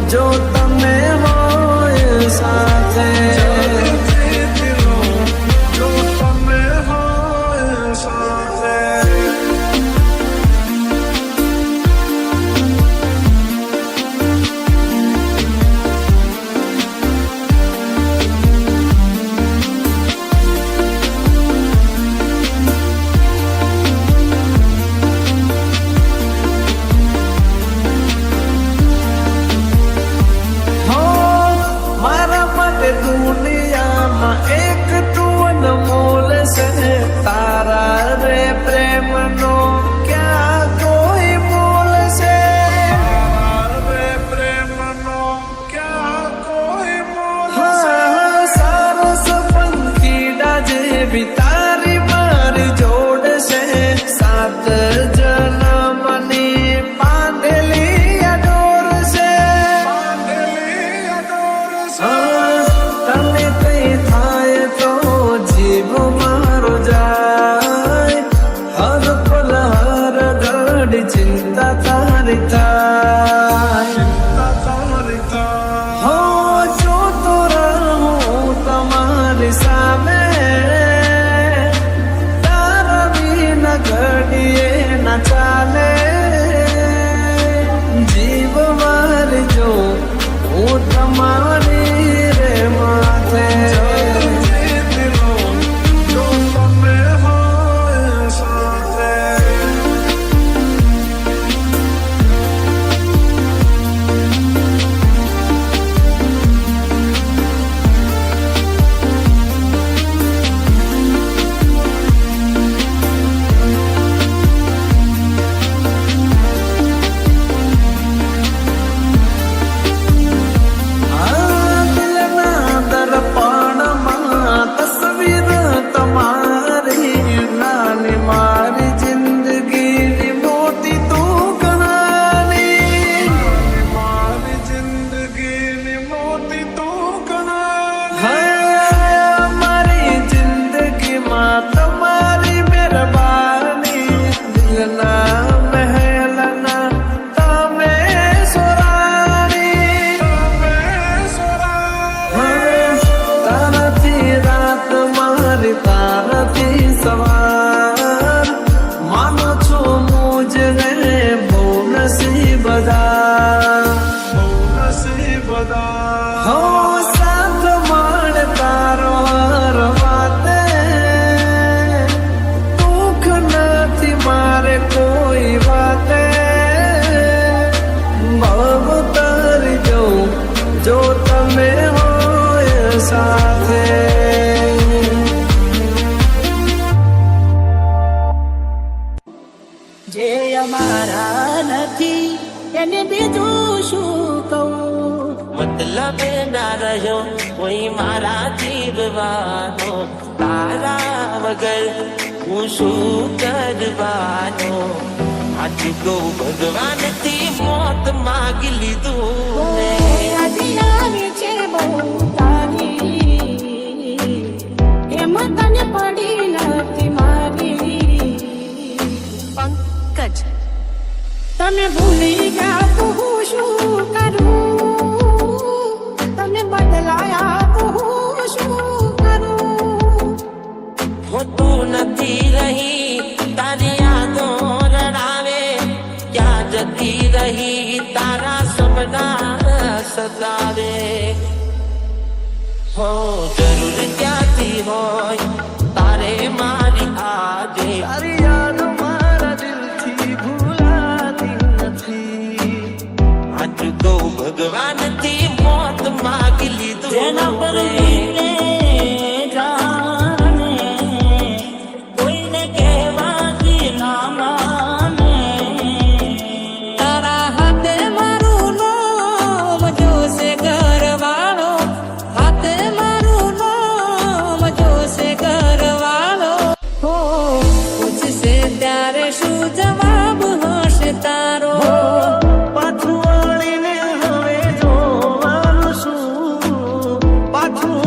જો તમે હોય સાથે જો તમે હોય સાથે દુનિયામાં એક તું અનમોલ છે તારા રે પ્રેમનો ક્યાં કોઈ મોલ છે રે પ્રેમનો ક્યાં કોઈ મોલ છે સરસ પંખીડા જેવી તારી મારી જોડ છે સાત જન્મની બાંધેલી અડોર છે તને કઈ થાય તો જીવ મારો જાય હર પલ હર ઘડી ચિંતા તારી થાય હો જોતો રહું તમારી સામે તારા વિના ઘડીએ ના ચાલે જીવ મારી જો હું તમારી રે માથે તમારી મહેરબાની દિલના મહેલના તમે સોરાણી તારાથી રાત મારી તારાથી સવાર માનો છો મુજને બહુ નસીબદાર હો સાથ માણ તારો હર વાતે મારે કોઈ વાતે બહુ તારી જવું જો તમે હોય સાથે જે અમારા નથી એને બીજું શું કહું મતલબ ના રહ્યો કોઈ મારા જીવવાનો તારા વગર હું શું કરવાનો આજ તો ભગવાનથી મોત માગી લીધું ને આજે આવે છે બહુ તારી એમાં તને પડી નથી મારી પંકજ તમે ભૂલી ગયા તો હું શું કરું તમે બદલાયા તો હું શું કરું હોતું નથી રહી તારી યાદો રડાવે ક્યાં જતી રહી તારા સપના સતાવે હો જરૂર ક્યાંથી હોય તારે મારી આજે તારી યાદ મારા દિલથી ભૂલાતી નથી આજ તો ભગવાનથી મોત માગી લીધું જેના પર પાછું વળીને હવે જોવાનું શું પાછું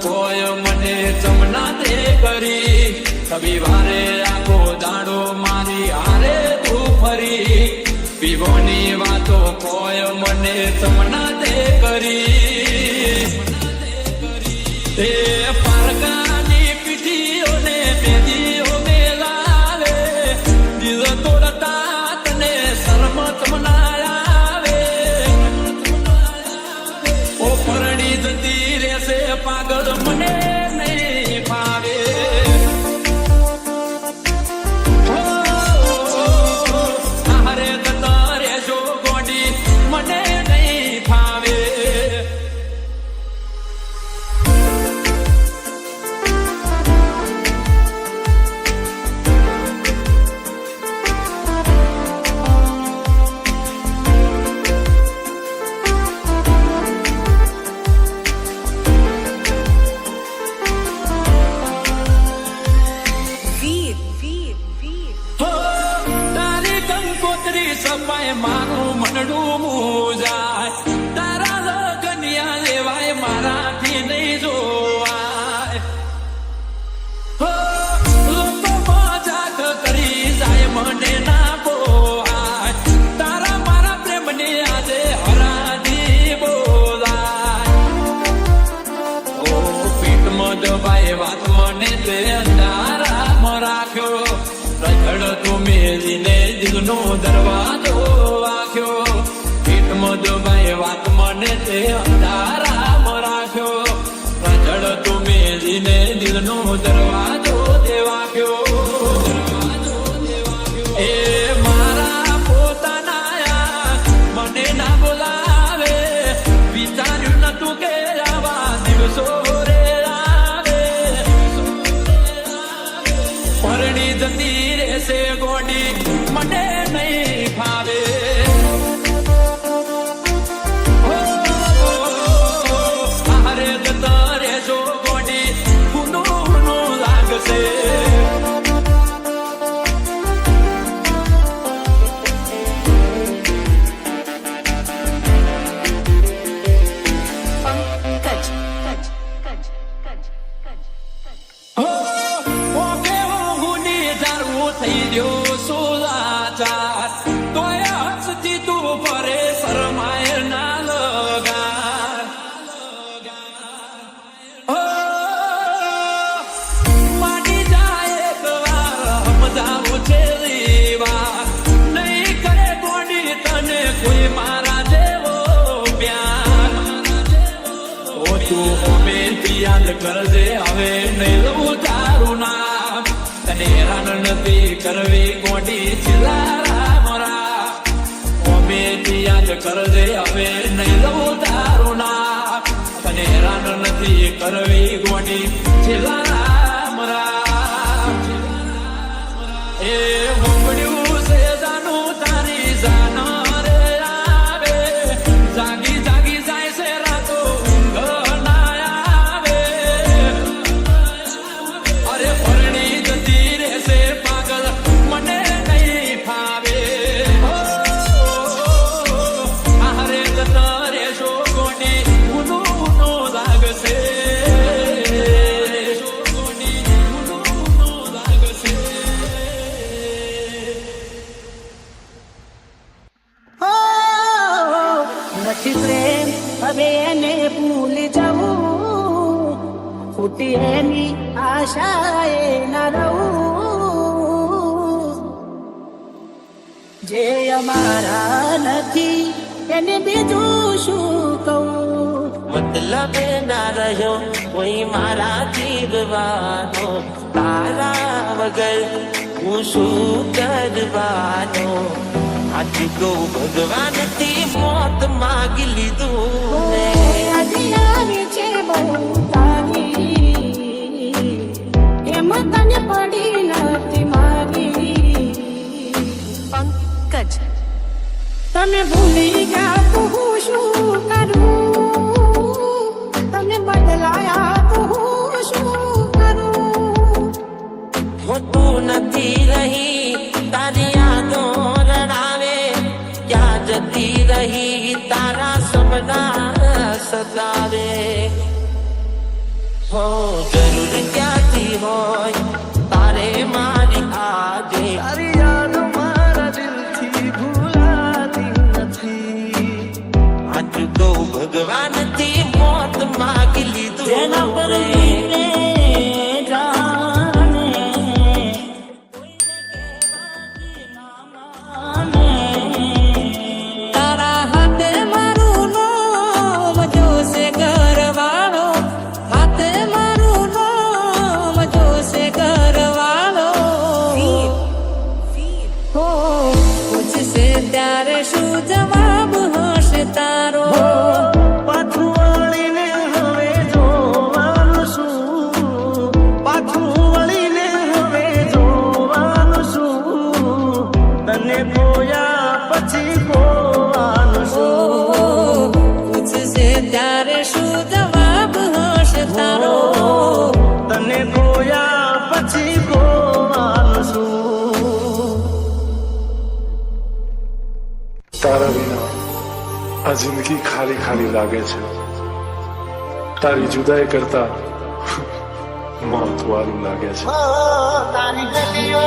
કોઈ મને ચમના તે કરી રવિવારે આખો દાડો મારી હારે તું ફરી વિવોની વાતો કોઈ મને ચમના તે કરી એ પારકાની પીઠીઓને મેદીઓ મેલાવે દિલ તોડતા તને શરમત મનાવે ઓ પરણી જતી રહેશે પાગલ મને નહીં ફાવે હારે જતા રહેશો ગોડી મને નહીં ફાવે તારી કંકોત્રી સપાય મારું મનડું મૂજાય તારા લગનિયા લેવાય મારાથી નહીં જોવાય લોકો મજાક કરી જાય મને ના પોહાય તારા મારા પ્રેમની આજે હરાજી બોલાય ઓ પીઠમાં દબાય વાત મને તે અંધારામાં રાખ્યો રઝળ તું મેલીને દિલનો દરવાજો વાગ્યો પીઠમાં દબાય વાત મને તે અંધારામાં રાખ્યો રઝળ તું મેલીને દિલનો દરવાજો તે વાગ્યો એ મારા પોતાના મને ના બોલાવે વિચાર્યું નતું કે આવા દિવસો રે આવે પરણી જતી રહેશે ગોડી મને નહીં ફાવે હારે જતા રહેશો ગોડી ઊનું લાગશે ઓકે ઊંઘની ધારું થઈ ગયો સોલાચાર તોય હસતી તું ફરે શરમાય ના લગાર માની જાય એક વાર સમજાવું છેલ્લી વાર નહીં કરે ગોડી તને કોઈ મારા જેવો પ્યાર ઓ તું હોમેથી યાદ કરજે હવે નહીં લઉં તારું નામ તને હેરાન નથી કરવી ગોડી છેલ્લા મરા હોમેથી યાદ કરજે હવે નહીં લઉં તારું નામ તને હેરાન નથી કરવી ગોડી છેલ્લા મરા એ હોંભળ્યું છે જાનું તારી જાના રે આવે જાગી જાગી જાય છે રાતો ઊંઘ ના આવે અરે પરણી જતી રહેશે પાગલ મને નહીં ફાવે હારે જતા રહેશો ગોડી ઊનું લાગશે હો નથી પ્રેમ હવે એને ભૂલી જવું ફૂટી એની આશાએ ના રહું જે અમારા નથી એને બીજું શું કહું મતલબ ના રહ્યો કોઈ મારા જીવવાનો તારા વગર હું શું કરવાનો આજ ગૌ ભગવાનથી મોત માગી લીધું ને આજે આવી છે બહુ તારી એમ તને પડી નથી મારી પંકજ તમે ભૂલી ગયા તો હું શું કરું તમે બદલાયા તો હું શું કરું હોતું નથી રહી તારી યાદો રડાવે ક્યાં જતી રહી તારા સપના સતાવે હો જરૂર ક્યાંથી હોય તારે મારી આજે તારી યાદ મારા દિલથી ભૂલાતી નથી. આજ તો ભગવાનથી મોત માગી લીધું જેના પર તારા હાથે મારું નામ જોશે ઘરવાળો, હાથે મારું નામ જોશે ઘરવાળો. હો પૂછશે ત્યારે શું જવાબ હશે તારો? પાછું વળીને હવે જોવાનું શું, પાછું વળીને હવે જોવાનું શું, તને ખોયા પછી ખોવાનું શું. પૂછશે ત્યારે શું જવાબ હશે તારો? તને ખોયા પછી ખોવાનું શું. તારા વિના આ જિંદગી ખાલી ખાલી લાગે છે. તારી જુદાઈ કરતા મોત વાળું લાગે છે. તારી ગલીઓ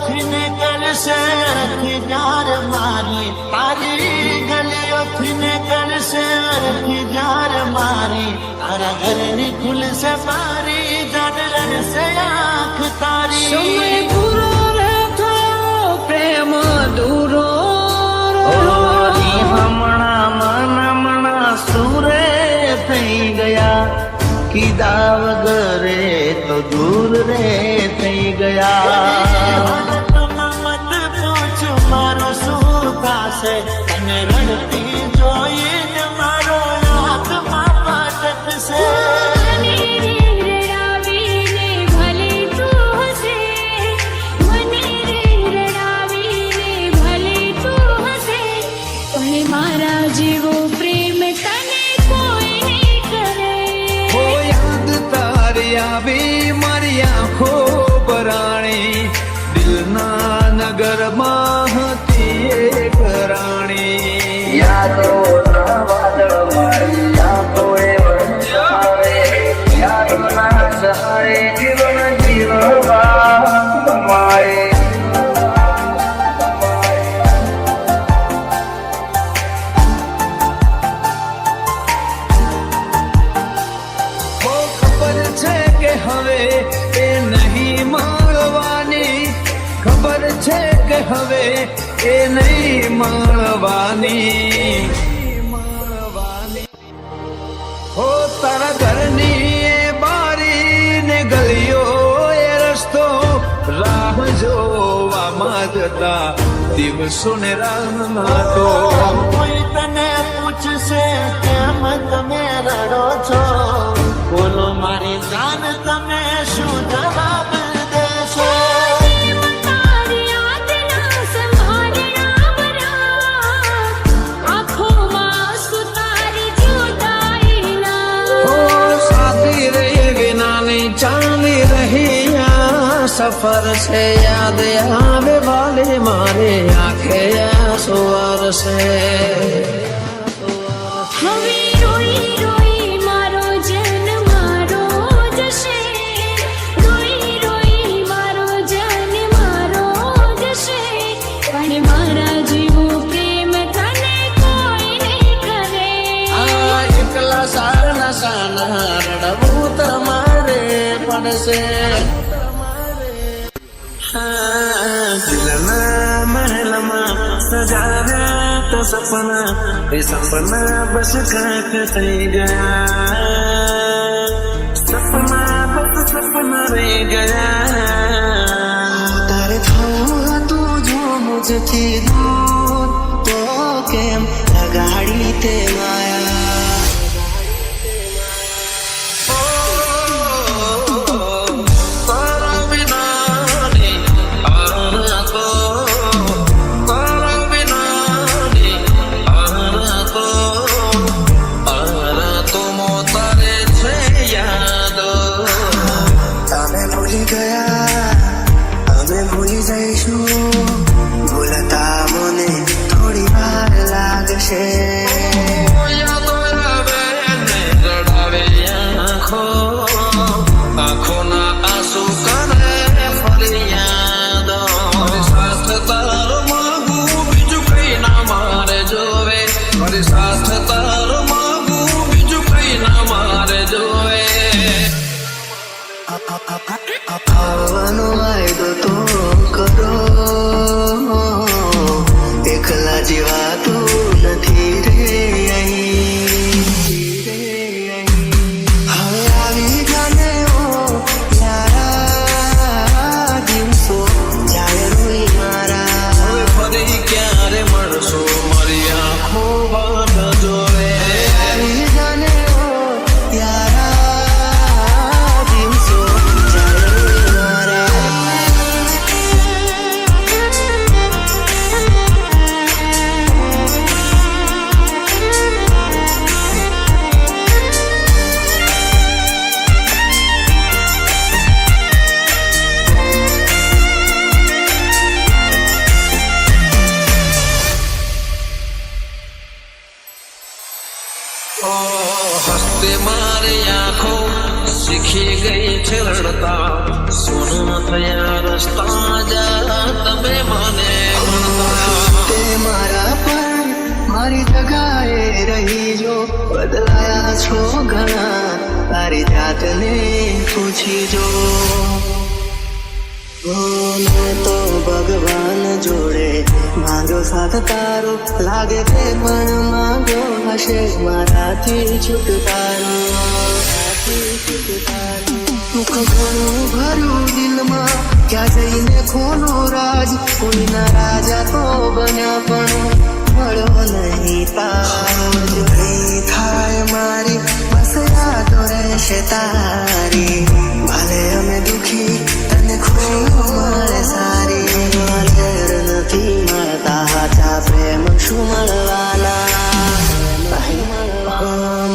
ખીને કરશે અરખીદાર મારી, તારી ગલીઓ ખીને કરશે અરખીદાર મારી, તારા ઘરની ખુલશે મારી જાન રડશે આંખ તારી. સમય પૂરો રે થયો, પ્રેમ દૂરો ઓરી હમણાં મન સુરે થઈ ગયા, કીધા વગરે તો દૂર રે થઈ ગયા. મત પૂછ મારો શું થશે, તને રડતી જોઈને મારો આત્મા પાટકશે. મારા જેવો પ્રેમ તને કોઈ નહીં કરે. હો યાદ તારી આવી મારી આંખો ભરાણી, દિલના નગરમાં હતી એક રાણી. યાદોના વાદળ મારી આંખોએ વરસાવે, યાદોના સહારે જીવન જીવવા મારે. ખબર છે કે હવે એ નહીં મળવાની, ખબર છે કે હવે એ નહીં મળવાની. હો તારા ઘરની એ બારી ને ગલીઓ એ રસ્તો, રાહ જોવામાં જતા દિવસો ને રાહના તો. કોઈ તને પૂછશે કેમ તમે રડો છો, બોલો મારી જાન તમે શું જવાબ દેશો. તારી યાદના સંભાળના ભરા, આંખોમાં સુતારી જુદાઈના. હો સાથી રહી વિનાની ચાલી રહી આ સફર છે, યાદ આવે વાલે મારે આંખે આંસુ વરસે. હવે રોઈ રોઈ મારો જન મારો જશે, રોઈ રોઈ મારો જન મારો જશે. પણ મારા જેવો પ્રેમ તને કોઈ નહીં કરે. આ એકલા સારના સાના રડવું તમારે પડશે. દિલના મહેલમાં સજાવ્યા તો સપના, એ સપના બસ કાંક થઈ ગયા, સપના બસ સપના રહી ગયા. તારે થવું હતું જો મુજથી દૂર, તો કેમ લગાડી તે માયા. તારા વિનાની આ તો, તારા વિનાની આ તો મોતારે છે યાદો. તમે ભૂલી ગયા, અમે ભૂલી જઈશું, ભૂલતા મને તારા જેવા તો નથી રે અહીં. હવે આવી જાને ઓ યારા દિવસો જાય રોઈ મારા. હવે ફરી ક્યારે મળશો મારી આંખો વાટ જોવે. આવી જાને ઓ યારા દિવસો જાય રોઈ મારા. હસ્તે મારી આંખો શીખી ગઈ છે રડતા. સોના થયા રસ્તા જા તમે મને મળતા. તે મારા પર મારી જગાએ રહી જો. બદલાયા છો ઘણા તારી જાતને પૂછી જો. મેં તો ભગવાન જોડે માંગ્યો સાથ તારો. લાગે તે પણ માંગ્યો હશે મારાથી છુટકારો. દુઃખ ઘણું ભર્યું દિલમાં ક્યાં જઈને ખોનો રાજ. કોઈના રાજા તો બન્યા પણ મળ્યો નહીં તારો. નહીં થાય મારી બસ યાદો રહેશે તારી. ભલે અમે દુખી તને ખુશીઓ મળે સારી. ઝેર નથી મળતા હાચા પ્રેમ શું મળવાના.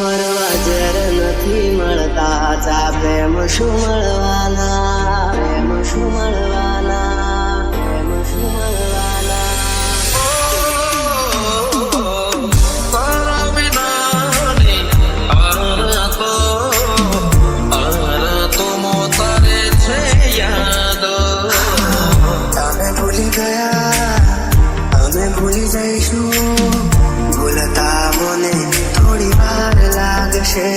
મરવા ઝેર નથી મળતા હાચા પ્રેમ શું મળવાના. પ્રેમ શું મળવાના. પ્રેમ શું મળવાના. તારા વિનાની આર તો મોતારે છે યાદ. અમે ભૂલી ગયા અમે ભૂલી જઈશું. ભૂલતા મને થોડી વાર લાગશે.